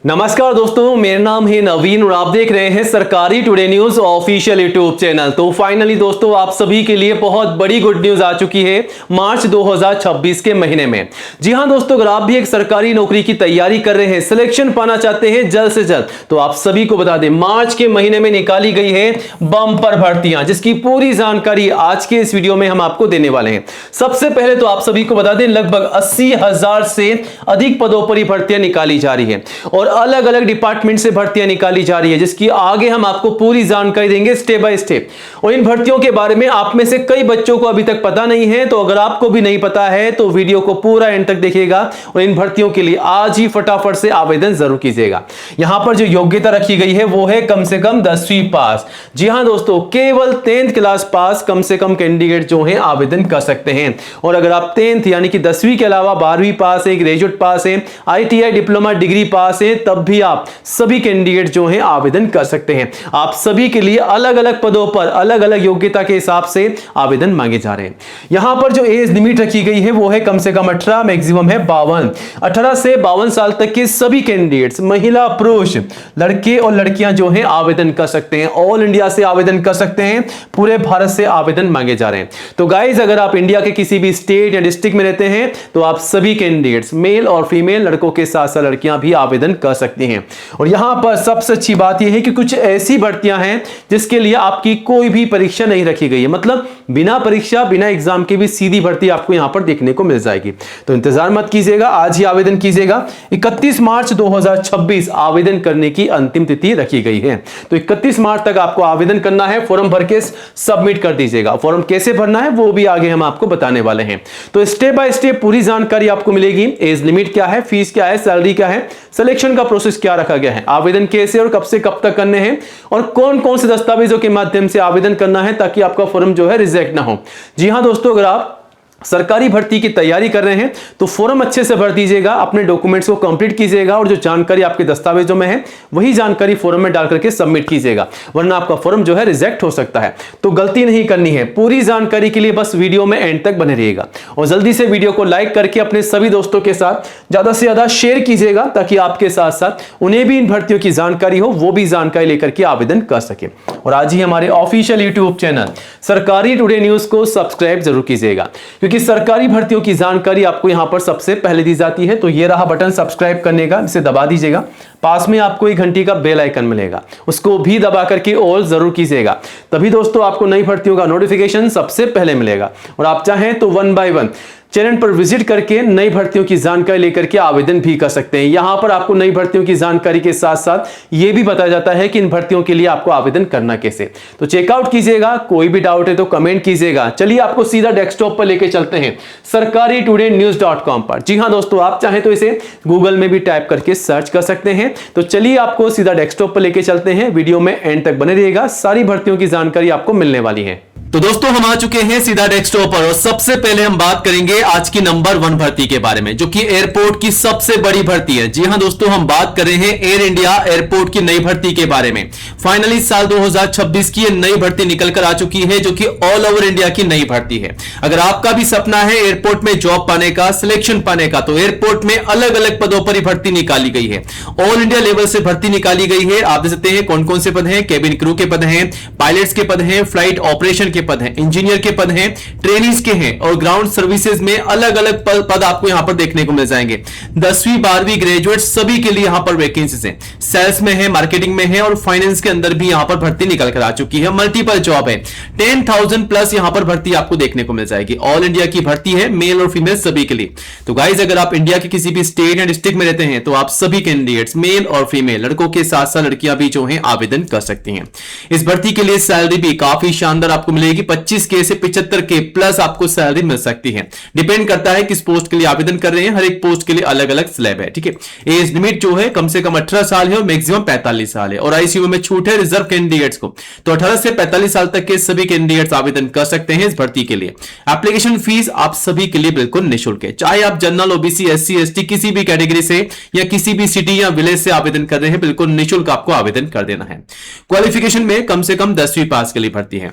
नमस्कार दोस्तों, मेरा नाम है नवीन और आप देख रहे हैं सरकारी today news official YouTube channel. तो फाइनली दोस्तों, आप सभी के लिए बहुत बड़ी गुड न्यूज आ चुकी है मार्च 2026 के महीने में। जी हां दोस्तों, अगर आप भी एक सरकारी नौकरी की तैयारी कर रहे हैं, सिलेक्शन पाना चाहते हैं जल्द से जल्द, तो आप सभी को बता दें मार्च के महीने में निकाली गई है बम्पर भर्तियां, जिसकी पूरी जानकारी आज के इस वीडियो में हम आपको देने वाले हैं। सबसे पहले तो आप सभी को बता दें लगभग 80,000 से अधिक पदों पर भर्तियां निकाली जा रही है और अलग अलग डिपार्टमेंट से भर्तियां निकाली जा रही है, जिसकी आगे हम आपको पूरी जानकारी देंगे स्टेप बाय स्टेप। और इन भर्तियों के बारे में आप में से कई बच्चों को अभी तक पता नहीं है, तो अगर आपको भी नहीं पता है तो वीडियो को पूरा एंड तक देखिएगा और इन भर्तियों के लिए आज ही फटाफट से आवेदन जरूर कीजिएगा। यहां पर जो योग्यता रखी गई है वो है कम से कम 10वीं पास। जी हां दोस्तों, केवल 10th क्लास पास कम से कम कैंडिडेट जो है आवेदन कर सकते हैं। और अगर आप 10th यानी कि 10वीं के अलावा 12वीं पास है, ग्रेजुएट पास है, ITI डिप्लोमा डिग्री पास है, तब भी आप सभी कैंडिडेट जो हैं आवेदन कर सकते हैं। आप सभी के लिए अलग अलग पदों पर अलग अलग योग्यता के हिसाब से आवेदन मांगे जा रहे हैं। यहां पर जो एज लिमिट रखी गई है वो है कम से कम 18, मैक्सिमम है 52। 18 से 52 साल तक के सभी कैंडिडेट्स, महिला पुरुष, लड़के और लड़कियां जो हैं आवेदन कर सकते हैं। ऑल इंडिया से आवेदन कर सकते हैं, पूरे भारत से आवेदन मांगे जा रहे हैं। तो गाइज, अगर आप इंडिया के किसी भी स्टेट या डिस्ट्रिक्ट में रहते हैं तो आप सभी कैंडिडेट्स, मेल और फीमेल, लड़कों के साथ साथ लड़कियां भी आवेदन कर सकती हैं। और यहां पर सबसे अच्छी बात यह है कि कुछ ऐसी भर्तियां हैं जिसके लिए आपकी कोई भी परीक्षा नहीं रखी गई है, मतलब बिना परीक्षा बिना एग्जाम के भी सीधी भर्ती आपको यहां पर देखने को मिल जाएगी। तो इंतजार मत कीजिएगा, आज ही आवेदन कीजिएगा। 31 मार्च 2026 आवेदन करने की अंतिम तिथि रखी गई है। तो 31 मार्च तक आपको आवेदन करना है, फॉर्म भर के सबमिट कर दीजिएगा। फॉर्म कैसे भरना है वो भी आगे हम आपको बताने वाले हैं। तो स्टेप बाय स्टेप पूरी जानकारी आपको मिलेगी। एज लिमिट क्या है, फीस क्या है, सैलरी क्या है, सिलेक्शन का प्रोसेस क्या रखा गया है, आवेदन कैसे और कब से कब तक करने हैं और कौन कौन से दस्तावेजों के माध्यम से आवेदन करना है ताकि आपका फॉर्म जो है रिजेक्ट ना हो। जी हां दोस्तों, अगर आप सरकारी भर्ती की तैयारी कर रहे हैं तो फॉर्म अच्छे से भर दीजिएगा, अपने डॉक्यूमेंट्स को कंप्लीट कीजिएगा और जो जानकारी आपके दस्तावेजों में है वही जानकारी फॉर्म में डाल करके सबमिट कीजिएगा, वरना आपका फॉर्म जो है रिजेक्ट हो सकता है। तो गलती नहीं करनी है। पूरी जानकारी के लिए बस वीडियो में एंड तक बने रहिएगा और जल्दी से वीडियो को लाइक करके अपने सभी दोस्तों के साथ ज्यादा से ज्यादा शेयर कीजिएगा ताकि आपके साथ साथ उन्हें भी इन भर्तियों की जानकारी हो, वो भी जानकारी लेकर के आवेदन कर सके। और आज ही हमारे ऑफिशियल यूट्यूब चैनल सरकारी टुडे न्यूज को सब्सक्राइब जरूर कीजिएगा, क्योंकि सरकारी भर्तियों की जानकारी आपको यहां पर सबसे पहले दी जाती है। तो ये रहा बटन सब्सक्राइब करने का, इसे दबा दीजिएगा। पास में आपको एक घंटी का बेल आइकन मिलेगा, उसको भी दबा करके ऑल जरूर कीजिएगा, तभी दोस्तों आपको नई भर्तियों का नोटिफिकेशन सबसे पहले मिलेगा। और आप चाहें तो 1 बाय 1 चैनल पर विजिट करके नई भर्तियों की जानकारी लेकर के आवेदन भी कर सकते हैं। यहां पर आपको नई भर्तियों की जानकारी के साथ साथ यह भी बताया जाता है कि इन भर्तियों के लिए आपको आवेदन करना कैसे। तो चेकआउट कीजिएगा, कोई भी डाउट है तो कमेंट कीजिएगा। चलिए आपको सीधा डेस्कटॉप पर लेके चलते हैं सरकारी टुडे न्यूज.com पर। जी हां दोस्तों, आप चाहें तो इसे गूगल में भी टाइप करके सर्च कर सकते हैं। तो चलिए आपको सीधा डेस्कटॉप पर लेके चलते हैं। वीडियो में एंड तक बने रहिएगा, सारी भर्तियों की जानकारी आपको मिलने वाली है। तो दोस्तों, हम आ चुके हैं सीधा डेस्कटॉप पर और सबसे पहले हम बात करेंगे आज की नंबर 1 भर्ती के बारे में, जो कि एयरपोर्ट की सबसे बड़ी भर्ती है। जी हां दोस्तों, हम बात कर रहे हैं एयर इंडिया एयरपोर्ट की नई भर्ती के बारे में। फाइनली साल 2026 की नई भर्ती निकल कर आ चुकी है, जो कि ऑल ओवर इंडिया की नई भर्ती है। अगर आपका भी सपना है एयरपोर्ट में जॉब पाने का, सिलेक्शन पाने का, तो एयरपोर्ट में अलग अलग पदों पर भर्ती निकाली गई है। ऑल इंडिया लेवल से भर्ती निकाली गई है। आप देख सकते हैं कौन कौन से पद हैं। कैबिन क्रू के पद हैं, पायलट्स के पद हैं, फ्लाइट ऑपरेशन के पद हैं, इंजीनियर के पद हैं, ट्रेनिंग्स के हैं और ग्राउंड सर्विसेज में अलग अलग पद आपको यहां पर देखने को मिल जाएंगे। 10वीं 12वीं ग्रेजुएट सभी के लिए यहां पर वैकेंसीज हैं। सेल्स में है, मार्केटिंग में है और फाइनेंस के अंदर भी यहां पर भर्ती निकल कर आ चुकी है। मल्टीपल जॉब है, 10,000 प्लस यहां पर भर्ती आपको देखने को मिल जाएगी। ऑल इंडिया की भर्ती है, मेल और फीमेल सभी के लिए। तो गाइज, अगर आप इंडिया के किसी भी स्टेट या डिस्ट्रिक्ट में रहते हैं तो आप सभी कैंडिडेट्स, मेल और फीमेल, लड़कों के साथ साथ लड़कियां भी जो है आवेदन कर सकती हैं। इस भर्ती के लिए सैलरी भी काफी शानदार आपको मिलेगी। 25K से 75K प्लस आपको सैलरी मिल सकती है। डिपेंड करता है किस पोस्ट के लिए आवेदन कर रहे हैं, हर एक पोस्ट के लिए अलग अलग स्लैब है। ठीक है, एज लिमिट जो है कम से कम 18 साल है और मैक्सिमम 45 साल है। और आईसीयू में छूट है रिजर्व कैंडिडेट्स को। तो 18 से 45 साल तक के सभी कैंडिडेट्स आवेदन कर सकते हैं इस भर्ती के लिए। एप्लीकेशन फीस आप सभी के लिए बिल्कुल निःशुल्क है, चाहे आप जनरल, ओबीसी, एससी, एसटी किसी भी कैटेगरी से या किसी भी सिटी या विलेज से आवेदन कर रहे हैं, बिल्कुल निःशुल्क आपको आवेदन कर देना है। क्वालिफिकेशन में कम से कम 10वीं पास के लिए भर्ती है।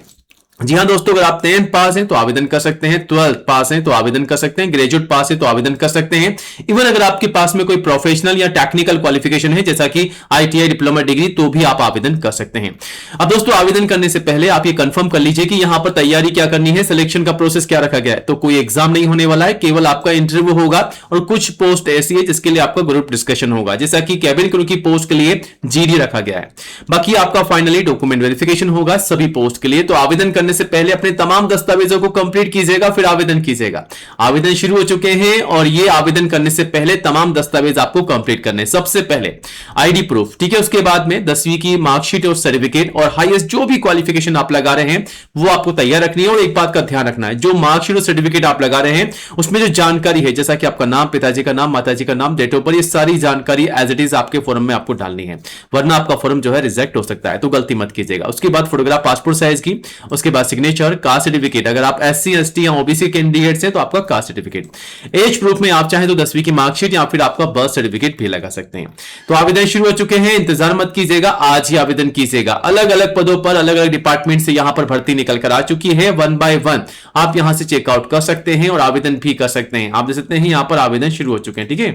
जी हाँ दोस्तों, अगर आप 10th पास हैं तो आवेदन कर सकते हैं, 12th पास हैं तो आवेदन कर सकते हैं, ग्रेजुएट पास है तो आवेदन कर सकते हैं। इवन अगर आपके पास में कोई प्रोफेशनल या टेक्निकल क्वालिफिकेशन है जैसा कि आईटीआई डिप्लोमा डिग्री, तो भी आप आवेदन कर सकते हैं। अब दोस्तों, आवेदन करने से पहले आप ये कंफर्म कर लीजिए कि यहां पर तैयारी क्या करनी है, सिलेक्शन का प्रोसेस क्या रखा गया है। तो कोई एग्जाम नहीं होने वाला है, केवल आपका इंटरव्यू होगा और कुछ पोस्ट ऐसी है जिसके लिए आपका ग्रुप डिस्कशन होगा, जैसा कि कैबिन क्रू की पोस्ट के लिए जीडी रखा गया है। बाकी आपका फाइनली डॉक्यूमेंट वेरिफिकेशन होगा सभी पोस्ट के लिए। तो आवेदन करने से पहले अपने तमाम दस्तावेजों को कंप्लीट कीजिएगा, फिर आवेदन कीजिएगा। आवेदन शुरू हो चुके हैं और ये आवेदन करने से पहले तमाम दस्तावेज आपको कंप्लीट करने। सबसे पहले आईडी प्रूफ, ठीक है, उसके बाद में 10वीं की मार्कशीट और सर्टिफिकेट और हाईएस्ट जो भी क्वालिफिकेशन आप लगा रहे हैं वो आपको तैयार रखनी है। और एक बात का ध्यान रखना है, जो मार्कशीट और सर्टिफिकेट आप लगा रहे हैं उसमें जो जानकारी है, जैसा कि आपका नाम, पिताजी का नाम, माताजी का नाम, डेट ऑफ बर्थ, ये सारी जानकारी एज इट इज आपके फॉर्म में आपको डालनी है, वरना आपका फॉर्म जो है रिजेक्ट हो सकता है। तो गलती मत कीजिएगा। उसके बाद फोटोग्राफ पासपोर्ट साइज की, उसके बाद सिग्नेचर, कास्ट सर्टिफिकेट, अगर आप एससी एसटी या ओबीसी कैंडिडेट्स हैं तो आपका कास्ट सर्टिफिकेट। एज प्रूफ में आप चाहें तो 10वीं की मार्कशीट या फिर आपका बर्थ सर्टिफिकेट भी लगा सकते हैं। तो आवेदन शुरू हो चुके हैं, इंतजार मत कीजिएगा, आज ही आवेदन कीजिएगा। अलग अलग पदों पर अलग अलग डिपार्टमेंट से यहां पर भर्ती निकल कर आ चुकी है, 1 by 1 आप यहां से चेकआउट कर सकते हैं और आवेदन भी कर सकते हैं। आप देख सकते हैं यहां पर आवेदन शुरू हो चुके हैं, ठीक है,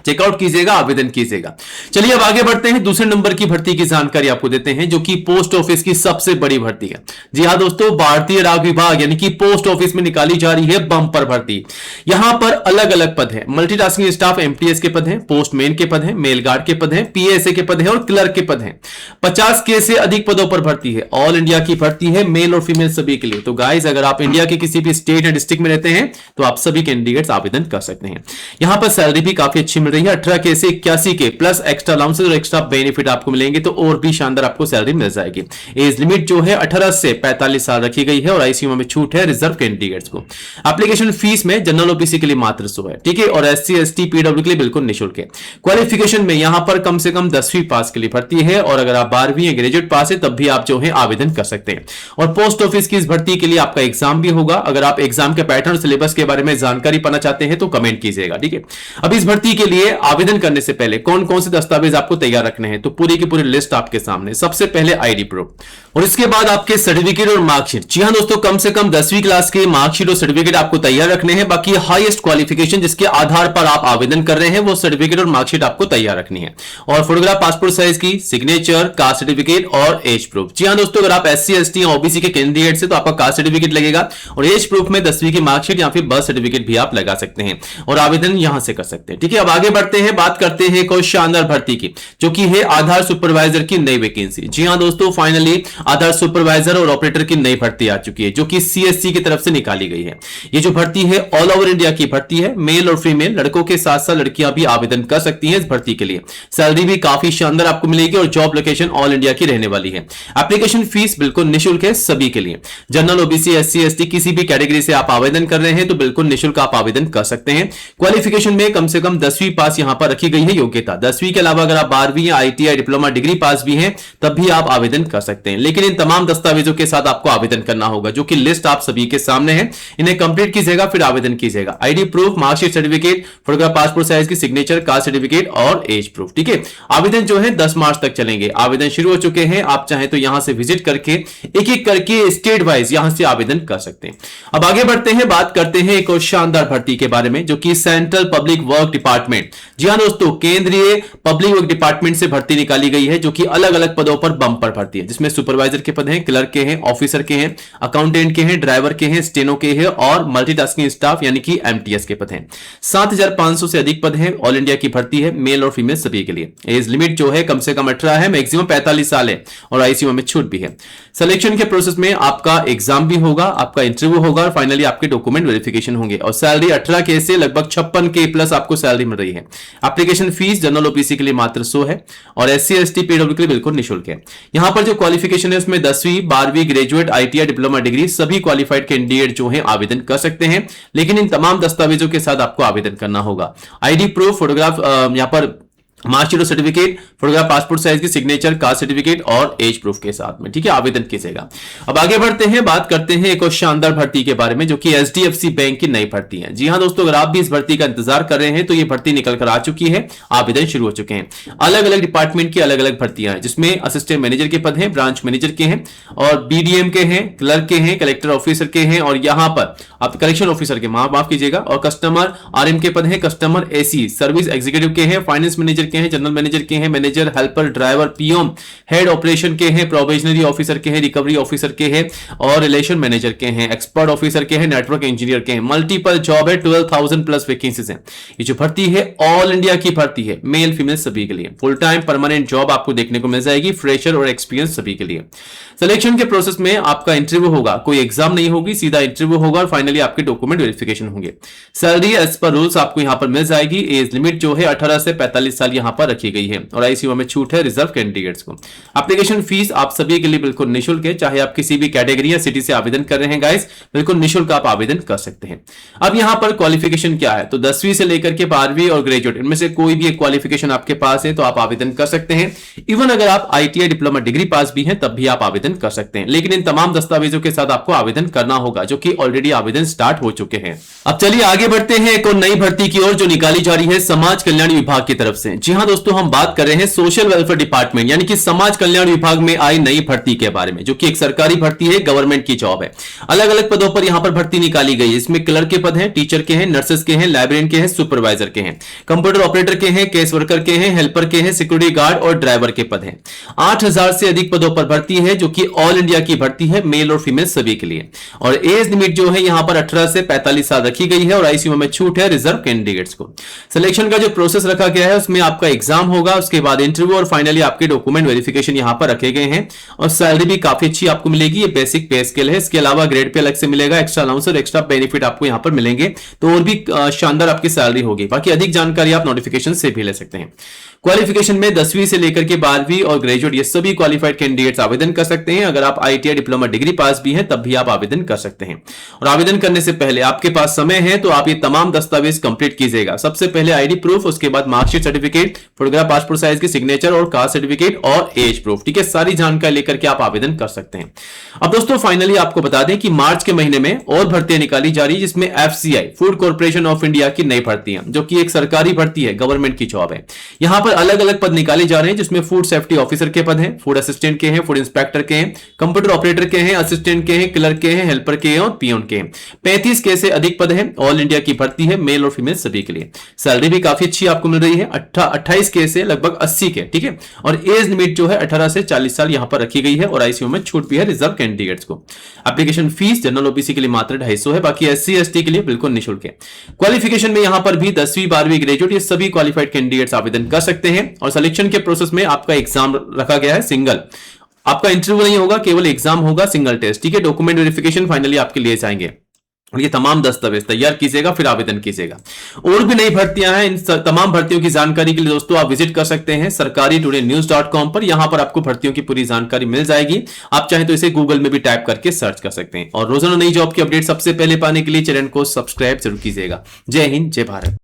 चेकआउट कीजिएगा, आवेदन कीजिएगा। चलिए अब आगे बढ़ते हैं, दूसरे नंबर की भर्ती की जानकारी आपको देते हैं, जो कि पोस्ट ऑफिस की सबसे बड़ी भर्ती है। जी हां दोस्तों, भारतीय डाक विभाग यानी कि पोस्ट ऑफिस में निकाली जा रही है बम्पर भर्ती। यहां पर अलग अलग पद है, मल्टीटास्किंग स्टाफ एमटीएस के पद हैं, पोस्टमैन के पद हैं, मेल गार्ड के पद हैं, पीएसए के पद हैं और क्लर्क के पद हैं। 50 के से अधिक पदों पर भर्ती है। ऑल इंडिया की भर्ती है, मेल और फीमेल सभी के लिए। तो गाइस, अगर आप इंडिया के किसी भी स्टेट या डिस्ट्रिक्ट में रहते हैं तो आप सभी कैंडिडेट्स आवेदन कर सकते हैं। यहां पर सैलरी भी काफी अच्छी मिल रही है, 18 के से 81 के प्लस एक्स्ट्रा अलाउंसेस और एक्स्ट्रा बेनिफिट आपको मिलेंगे, तो और भी शानदार आपको सैलरी मिल जाएगी। एज लिमिट जो है 18 से 45 साल रखी गई है और आईसीयू में छूट है रिजर्व कैंडिडेट्स को। एप्लीकेशन फीस में जनरल ओबीसी के लिए मात्र 100 है, ठीक है, और एससी एसटी पीडब्ल्यू के लिए बिल्कुल निःशुल्क है। क्वालिफिकेशन में यहां पर कम से कम 10वीं पास के लिए भर्ती है और अगर आप 12वीं या ग्रेजुएट पास है तब भी आप जो है आवेदन कर सकते हैं। और पोस्ट ऑफिस की इस भर्ती के लिए आपका एग्जाम भी होगा। अगर आप एग्जाम के पैटर्न सिलेबस के बारे में जानकारी पाना चाहते हैं तो कमेंट कीजिएगा, ठीक है। अब इस भर्ती के लिए आवेदन करने से पहले कौन कौन से दस्तावेज आपको तैयार रखने हैं, तो पूरी की पूरी लिस्ट आपके सामने। सबसे पहले आईडी प्रूफ और इसके बाद आपके सर्टिफिकेट और मार्कशीट। जी हां दोस्तों, कम से कम 10वीं क्लास के मार्कशीट और सर्टिफिकेट आपको तैयार रखने हैं। बाकी हाईएस्ट क्वालिफिकेशन जिसके आधार पर आप आवेदन कर रहे हैं वो सर्टिफिकेट और मार्कशीट आपको तैयार रखनी है। और फोटोग्राफ पासपोर्ट साइज की, सिग्नेचर, कास्ट सर्टिफिकेट और एज प्रूफ। जी हां दोस्तों, अगर आप एससी एसटी या ओबीसी के कैंडिडेट से तो आपका कास्ट सर्टिफिकेट लगेगा और एज प्रूफ में 10वीं की मार्कशीट या फिर बर्थ सर्टिफिकेट भी आप लगा सकते हैं और आवेदन यहां से कर सकते हैं, ठीक है। अब आगे बढ़ते हैं, बात करते हैं कोई शानदार भर्ती की, जो कि है आधार सुपरवाइजर की नई वैकेंसी। जी हां दोस्तों, फाइनली आधार सुपरवाइजर और ऑपरेटर की नई भर्ती आ चुकी है, जो कि सीएससी की तरफ से निकाली गई है। ये जो भर्ती है ऑल ओवर इंडिया की भर्ती है, मेल और फीमेल, लड़कों के साथ साथ लड़कियां भी आवेदन कर सकती हैं इस भर्ती के लिए। सैलरी भी काफी शानदार आपको मिलेगी और जॉब लोकेशन ऑल इंडिया की रहने वाली है। एप्लीकेशन फीस बिल्कुल निःशुल्क है सभी के लिए। जनरल, ओबीसी, एससी एसटी किसी भी कैटेगरी से आप आवेदन कर रहे हैं तो बिल्कुल निःशुल्क आप आवेदन कर सकते हैं। क्वालिफिकेशन में कम से कम 10वीं पास यहां पर रखी गई है योग्यता। 10वीं के अलावा अगर आप 12वीं या आईटीआई डिप्लोमा डिग्री पास भी हैं तब भी आप आवेदन कर सकते हैं, लेकिन इन तमाम दस्तावेजों के साथ आपको आवेदन करना होगा, जो कि लिस्ट आप सभी के सामने है। इन्हें कंप्लीट कीजिएगा फिर आवेदन कीजिएगा। ID proof, marksheet, certificate, photograph passport size की, सिग्नेचर, कास्ट सर्टिफिकेट और एज प्रूफ, ठीक है। आवेदन जो है 10 मार्च तक चलेंगे। आवेदन शुरू हो चुके हैं, आप चाहें तो यहां से विजिट करके एक एक करके स्टेट वाइज यहां से आवेदन कर सकते हैं। अब आगे बढ़ते हैं, बात करते हैं एक और शानदार भर्ती के बारे में, जो कि सेंट्रल पब्लिक वर्क डिपार्टमेंट। जी हां दोस्तों, केंद्रीय पब्लिक वर्क डिपार्टमेंट से भर्ती निकाली गई है, जो कि अलग अलग पदों पर बम्पर भर्ती है, जिसमें सुपरवाइजर के पद हैं, क्लर्क के हैं, ऑफिसर के हैं, अकाउंटेंट के हैं, ड्राइवर के हैं, स्टेनो के हैं और मल्टीटास्किंग स्टाफ यानी कि एमटीएस के पद हैं। 7500 से अधिक पद हैं। ऑल इंडिया की भर्ती है, मेल और फीमेल सभी के लिए। एज लिमिट जो है कम से कम 18 है, मैक्सिमम 45 साल है और आईसीयू में छूट भी है। सिलेक्शन के प्रोसेस में आपका एग्जाम भी होगा, आपका इंटरव्यू होगा और फाइनली आपके डॉक्यूमेंट वेरिफिकेशन होंगे। और सैलरी 18 के से लगभग 56 के प्लस आपको सैलरी मिल रही है। एप्लीकेशन फीस जनरल ओबीसी के लिए मात्र 100 है और एससी एसटी पीडब्ल्यू के लिए बिल्कुल निःशुल्क है। यहां पर जो क्वालिफिकेशन है उसमें 10वीं, 12वीं, ग्रेजुएट, आईटीआई डिप्लोमा डिग्री सभी क्वालिफाइड कैंडिडेट जो है आवेदन कर सकते हैं, लेकिन इन तमाम दस्तावेजों के साथ आपको आवेदन करना होगा। आईडी प्रूफ, फोटोग्राफ, यहां पर मार्कशीट और सर्टिफिकेट, फोटोग्राफ पासपोर्ट साइज की, सिग्नेचर, कास्ट सर्टिफिकेट और एज प्रूफ के साथ में, ठीक है, आवेदन कीजिएगा। अब आगे बढ़ते हैं, बात करते हैं एक और शानदार भर्ती के बारे में जो कि एचडीएफसी बैंक की नई भर्ती है। जी हां दोस्तों, अगर आप भी इस भर्ती का इंतजार कर रहे हैं तो ये भर्ती निकल कर आ चुकी है, आवेदन शुरू हो चुके हैं। अलग अलग डिपार्टमेंट की अलग अलग भर्तियां हैं, जिसमें असिस्टेंट मैनेजर के पद हैं, ब्रांच मैनेजर के हैं, और बीडीएम के हैं, क्लर्क के हैं, कलेक्टर ऑफिसर के हैं, और यहां पर आप कलेक्शन ऑफिसर के, माफ कीजिएगा, और कस्टमर आरएम के पद हैं, कस्टमर एसी सर्विस एग्जीक्यूटिव के हैं, फाइनेंस मैनेजर के हैं, जनरल मैनेजर के हैं, manager, helper, driver, PO, head operation के हैं, प्रोबेशनरी ऑफिसर के हैं, रिकवरी ऑफिसर के हैं, और रिलेशन मैनेजर के हैं, एक्सपर्ट ऑफिसर के हैं, नेटवर्क इंजीनियर के हैं। मल्टीपल जॉब है, 12,000 प्लस वैकेंसीज हैं। ये जो भर्ती है ऑल इंडिया की भर्ती है, मेल फीमेल सभी के लिए, फुल टाइम परमानेंट जॉब आपको देखने को मिल जाएगी, फ्रेशर और एक्सपीरियंस सभी के लिए। सिलेक्शन के प्रोसेस में आपका इंटरव्यू होगा, कोई एग्जाम नहीं होगी, सीधा इंटरव्यू होगा और फाइनली आपके डॉक्यूमेंट वेरिफिकेशन होंगे। सैलरी एज पर रूल्स आपको यहां पर मिल जाएगी। एज लिमिट जो है 18 से 45 साल यहां पर रखी गई है और आईसीयू में छूट है रिजर्व कैंडिडेट्स को। एप्लीकेशन फीस आप सभी के लिए बिल्कुल निःशुल्क है, चाहे आप किसी भी कैटेगरी या सिटी से आवेदन कर रहे हैं गाइस, बिल्कुल निःशुल्क आप आवेदन कर सकते हैं। अब यहां पर क्वालिफिकेशन क्या है, तो 10वीं से लेकर के 12वीं और ग्रेजुएट, इनमें से कोई भी एक क्वालिफिकेशन आपके पास है तो आप आवेदन कर सकते हैं। इवन अगर आप आईटीआई डिप्लोमा डिग्री पास भी हैं तब भी आप आवेदन कर सकते हैं, लेकिन इन तमाम दस्तावेजों के साथ आपको आवेदन करना होगा, जो कि ऑलरेडी आवेदन स्टार्ट हो चुके हैं। अब चलिए आगे बढ़ते हैं एक और नई भर्ती की ओर जो निकाली जा रही है समाज कल्याण विभाग की तरफ से। जी हां दोस्तों, हम बात कर रहे हैं सोशल वेलफेयर डिपार्टमेंट यानी कि समाज कल्याण विभाग में आई नई भर्ती के बारे में, जो कि एक सरकारी भर्ती है, गवर्नमेंट की जॉब है। अलग अलग पदों पर यहां पर भर्ती निकाली गई है। इसमें क्लर्क के पद हैं, टीचर के हैं, नर्सेस के हैं, लाइब्रेरियन के हैं, सुपरवाइजर के हैं, कंप्यूटर ऑपरेटर के हैं, केस वर्कर के हैं, हेल्पर के हैं, सिक्योरिटी गार्ड और ड्राइवर के पद हैं। 8,000 से अधिक पदों पर भर्ती है, जो कि ऑल इंडिया की भर्ती है, मेल और फीमेल सभी के लिए। और एज लिमिट जो है यहां पर 18 से 45 साल रखी गई है और आईसीयू में छूट है रिजर्व कैंडिडेट्स को। सिलेक्शन का जो प्रोसेस रखा गया है उसमें आपका एग्जाम होगा, उसके बाद इंटरव्यू और फाइनली आपके डॉक्यूमेंट वेरिफिकेशन यहां पर रखे गए हैं। और सैलरी भी काफी अच्छी आपको मिलेगी, ये बेसिक पे स्केल है। इसके अलावा ग्रेड पे अलग से मिलेगा, एक्स्ट्रा अलाउंस और एक्स्ट्रा बेनिफिट आपको यहां पर मिलेंगे, तो और भी शानदार आपकी सैलरी होगी। बाकी अधिक जानकारी आप नोटिफिकेशन से भी ले सकते हैं। क्वालिफिकेशन में 10वीं से लेकर के 12वीं और ग्रेजुएट ये सभी क्वालिफाइड कैंडिडेट्स आवेदन कर सकते हैं। अगर आप आईटीआई डिप्लोमा डिग्री पास भी हैं तब भी आप आवेदन कर सकते हैं। और आवेदन करने से पहले आपके पास समय है तो आप ये तमाम दस्तावेज कंप्लीट कीजिएगा। सबसे पहले आईडी प्रूफ, उसके बाद marksheet, certificate, photograph, passport size की, सिग्नेचर और कास्ट सर्टिफिकेट और एज प्रूफ, ठीक है, सारी जानकारी लेकर के आप आवेदन कर सकते हैं। अब दोस्तों फाइनली आपको बता दें कि मार्च के महीने में और भर्तियां निकाली जा रही है, जिसमें FCI food corporation of India की नई भर्ती है, जो कि एक सरकारी भर्ती है, गवर्नमेंट की जॉब है। यहां पर अलग अलग पद निकाले जा रहे हैं, जिसमें फूड सेफ्टी ऑफिसर के पद हैं, फूड असिस्टेंट के हैं, फूड इंस्पेक्टर के हैं, कंप्यूटर ऑपरेटर के हैं, असिस्टेंट के हैं, क्लर्क के हैं, हेल्पर के हैं और पियोन के हैं। 35 के से अधिक पद हैं, ऑल इंडिया की भर्ती है, मेल और फीमेल सभी के लिए। सैलरी भी काफी अच्छी आपको मिल रही है, 28 के से लगभग 80 के, ठीक है। और एज लिमिट जो है 18 से 40 साल यहां पर रखी गई है और आईसीयू में छूट भी है रिजर्व कैंडिडेट्स को। एप्लीकेशन फीस जनरल ओबीसी के लिए मात्र 250 है, बाकी एससी एसटी के लिए बिल्कुल निःशुल्क है। क्वालिफिकेशन में यहां पर भी 10वीं 12वीं ग्रेजुएट ये सभी क्वालिफाइड कैंडिडेट्स आवेदन कर सकते हैं। और सिलेक्शन के प्रोसेस में आपका एग्जाम रखा गया है सिंगल, आपका इंटरव्यू नहीं होगा, केवल एग्जाम होगा, सिंगल टेस्ट, ठीक है। डॉक्यूमेंट वेरिफिकेशन फाइनली आपके लिए जाएंगे और ये तमाम दस्तावेज तैयार कीजिएगा, फिर आवेदन कीजिएगा। और भी नई भर्तियां हैं, इन तमाम भर्तियों की जानकारी के लिए दोस्तों आप विजिट कर सकते हैं sarkari-today-news.com पर। यहां पर आपको भर्तियों की पूरी जानकारी मिल जाएगी। आप चाहें तो इसे गूगल में भी टाइप करके सर्च कर सकते हैं। और रोजाना नई जॉब की अपडेट सबसे पहले पाने के लिए चैनल को सब्सक्राइब जरूर कीजिएगा। जय हिंद, जय भारत।